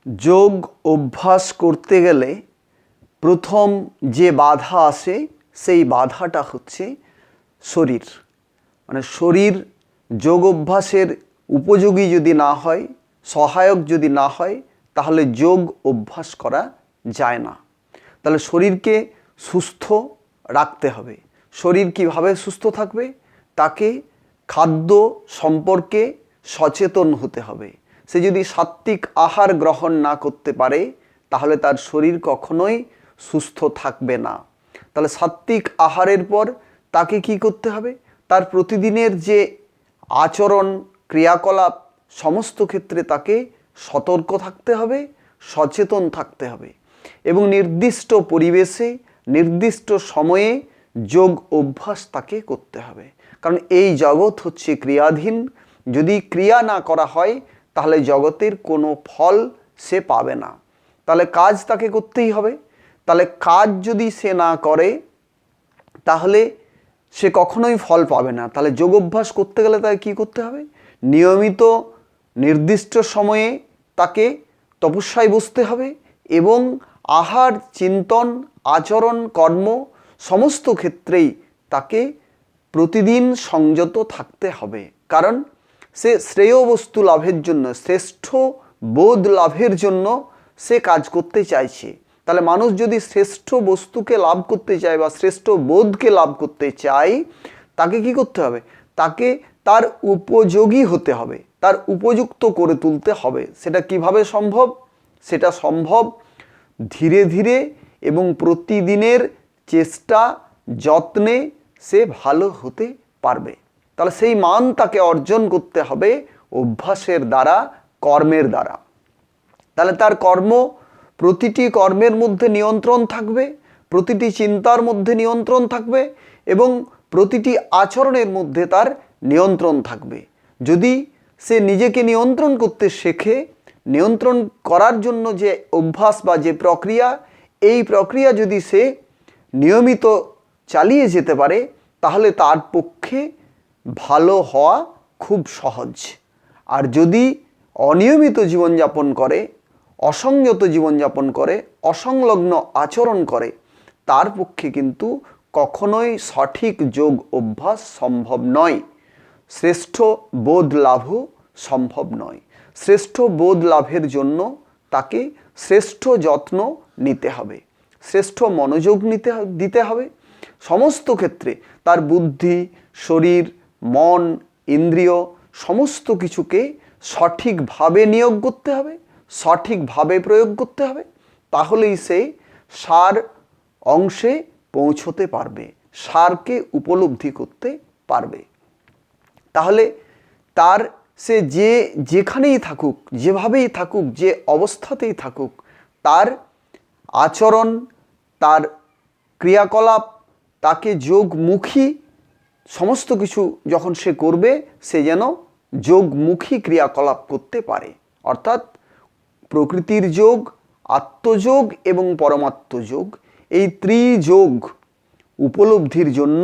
যোগ অভ্যাস করতে গেলে প্রথম যে বাধা আসে সেই বাধাটা হচ্ছে শরীর। মানে শরীর যোগ অভ্যাসের উপযোগী যদি না হয়, সহায়ক যদি না হয়, তাহলে যোগ অভ্যাস করা যায় না। তাহলে শরীরকে সুস্থ রাখতে হবে। শরীর কিভাবে সুস্থ থাকবে? তাকে খাদ্য সম্পর্কে সচেতন হতে হবে। সে যদি সাত্ত্বিক আহার গ্রহণ না করতে পারে তাহলে তার শরীর কখনোই সুস্থ থাকবে না। তাহলে সাত্ত্বিক আহারের পর তাকে কি করতে হবে? তার প্রতিদিনের যে আচরণ ক্রিয়াকলাপ সমস্ত ক্ষেত্রে তাকে সতর্ক থাকতে হবে, সচেতন থাকতে হবে এবং নির্দিষ্ট পরিবেশে নির্দিষ্ট সময়ে যোগ অভ্যাস তাকে করতে হবে। কারণ এই জগৎ হচ্ছে ক্রিয়াধীন। যদি ক্রিয়া না করা হয় তাহলে জগতের কোনো ফল সে পাবে না। তাহলে কাজ তাকে করতেই হবে। তাহলে কাজ যদি সে না করে তাহলে সে কখনোই ফল পাবে না। তাহলে যোগ অভ্যাস করতে গেলে তাকে কী করতে হবে? নিয়মিত নির্দিষ্ট সময়ে তাকে তপস্যায় বসতে হবে এবং আহার, চিন্তন, আচরণ, কর্ম সমস্ত ক্ষেত্রেই তাকে প্রতিদিন সংযত থাকতে হবে। কারণ সে শ্রেয় বস্তু লাভের জন্য, শ্রেষ্ঠ বোধ লাভের জন্য সে কাজ করতে চাইছে। তাহলে মানুষ যদি শ্রেষ্ঠ বস্তুকে লাভ করতে চায় বা শ্রেষ্ঠ বোধকে লাভ করতে চায়, তাকে কি করতে হবে? তাকে তার উপযোগী হতে হবে, তার উপযুক্ত করে তুলতে হবে। সেটা কিভাবে সম্ভব? সেটা সম্ভব ধীরে ধীরে এবং প্রতিদিনের চেষ্টা যত্নে সে ভালো হতে পারবে। তাহলে সেই মান তাকে অর্জন করতে হবে অভ্যাসের দ্বারা, কর্মের দ্বারা। তাহলে তার কর্ম, প্রতিটি কর্মের মধ্যে নিয়ন্ত্রণ থাকবে, প্রতিটি চিন্তার মধ্যে নিয়ন্ত্রণ থাকবে এবং প্রতিটি আচরণের মধ্যে তার নিয়ন্ত্রণ থাকবে। যদি সে নিজেকে নিয়ন্ত্রণ করতে শেখে, নিয়ন্ত্রণ করার জন্য যে অভ্যাস বা যে প্রক্রিয়া, এই প্রক্রিয়া যদি সে নিয়মিত চালিয়ে যেতে পারে তাহলে তার পক্ষে ভালো হওয়া খুব সহজ। আর যদি অনিয়মিত জীবনযাপন করে, অসংযত জীবনযাপন করে, অসংলগ্ন আচরণ করে, তার পক্ষে কিন্তু কখনোই সঠিক যোগ অভ্যাস সম্ভব নয়। শ্রেষ্ঠ বোধ লাভও সম্ভব নয়। শ্রেষ্ঠ বোধ লাভের জন্য তাকে শ্রেষ্ঠ যত্ন নিতে হবে, শ্রেষ্ঠ মনোযোগ দিতে হবে। সমস্ত ক্ষেত্রে তার বুদ্ধি, শরীর, মন, ইন্দ্রিয় সমস্ত কিছুকে সঠিকভাবে নিয়োগ করতে হবে, সঠিকভাবে প্রয়োগ করতে হবে। তাহলেই সে সার অংশে পৌঁছতে পারবে, সারকে উপলব্ধি করতে পারবে। তাহলে তার সে যেখানেই থাকুক, যেভাবেই থাকুক, যে অবস্থাতেই থাকুক, তার আচরণ, তার ক্রিয়াকলাপ তাকে যোগমুখী সমস্ত কিছু যখন সে করবে, সে যেন যোগমুখী ক্রিয়াকলাপ করতে পারে। অর্থাৎ প্রকৃতির যোগ, আত্মযোগ এবং পরমাত্মযোগ, এই ত্রিযোগ উপলব্ধির জন্য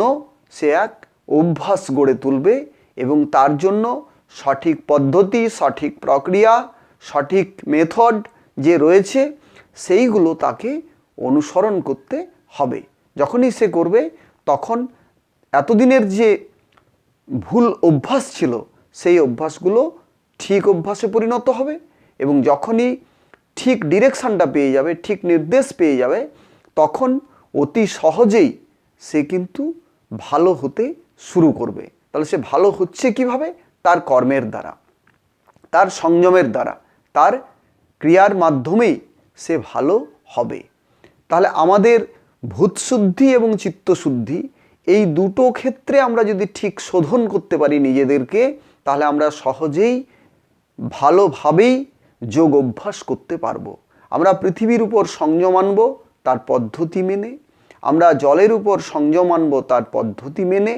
সে এক অভ্যাস গড়ে তুলবে এবং তার জন্য সঠিক পদ্ধতি, সঠিক প্রক্রিয়া, সঠিক মেথড যে রয়েছে সেইগুলো তাকে অনুসরণ করতে হবে। যখনই সে করবে তখন এতদিনের যে ভুল অভ্যাস ছিল সেই অভ্যাসগুলো ঠিক অভ্যাসে পরিণত হবে এবং যখনই ঠিক ডিরেকশানটা পেয়ে যাবে, ঠিক নির্দেশ পেয়ে যাবে, তখন অতি সহজেই সে কিন্তু ভালো হতে শুরু করবে। তাহলে সে ভালো হচ্ছে কিভাবে? তার কর্মের দ্বারা, তার সংযমের দ্বারা, তার ক্রিয়ার মাধ্যমেই সে ভালো হবে। তাহলে আমাদের ভূতশুদ্ধি এবং চিত্তশুদ্ধি এই দুটো ক্ষেত্রে আমরা যদি ঠিক শোধন করতে পারি নিজেদেরকে, তাহলে আমরা সহজেই ভালোভাবেই যোগ অভ্যাস করতে পারবো। আমরা পৃথিবীর উপর সংযম আনব তার পদ্ধতি মেনে, আমরা জলের উপর সংযম আনব তার পদ্ধতি মেনে,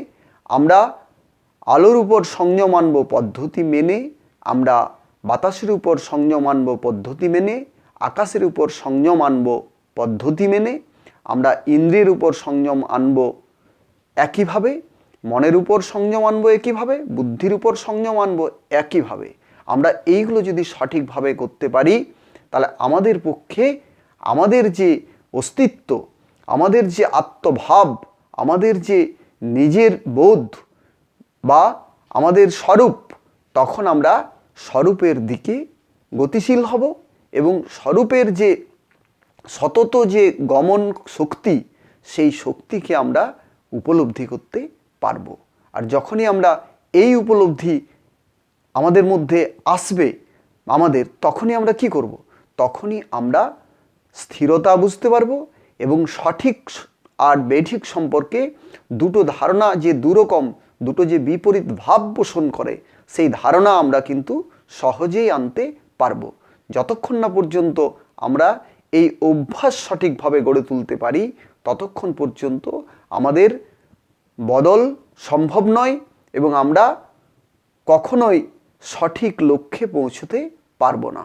আমরা আলোর উপর সংযম আনব পদ্ধতি মেনে, আমরা বাতাসের উপর সংযম আনব পদ্ধতি মেনে, আকাশের উপর সংযম আনব পদ্ধতি মেনে, আমরা ইন্দ্রিয়ের উপর সংযম আনব একইভাবে, মনের উপর সংযম আনব একইভাবে, বুদ্ধির উপর সংযম আনব একইভাবে। আমরা এইগুলো যদি সঠিকভাবে করতে পারি তাহলে আমাদের পক্ষে আমাদের যে অস্তিত্ব, আমাদের যে আত্মভাব, আমাদের যে নিজের বোধ বা আমাদের স্বরূপ, তখন আমরা স্বরূপের দিকে গতিশীল হব এবং স্বরূপের যে সতত যে গমন শক্তি, সেই শক্তিকে আমরা উপলব্ধি করতে পারবো। আর যখনই আমরা এই উপলব্ধি আমাদের মধ্যে আসবে তখনই আমরা কি করব? তখনই আমরা স্থিরতা বুঝতে পারবো এবং সঠিক আর বেঠিক সম্পর্কে দুটো ধারণা যে দুরকম, দুটো যে বিপরীত ভাব পোষণ করে, সেই ধারণা আমরা কিন্তু সহজেই আনতে পারবো। যতক্ষণ না পর্যন্ত আমরা এই অভ্যাস সঠিকভাবে গড়ে তুলতে পারি, ততক্ষণ পর্যন্ত আমাদের বদল সম্ভব নয় এবং আমরা কখনোই সঠিক লক্ষ্যে পৌঁছতে পারবো না।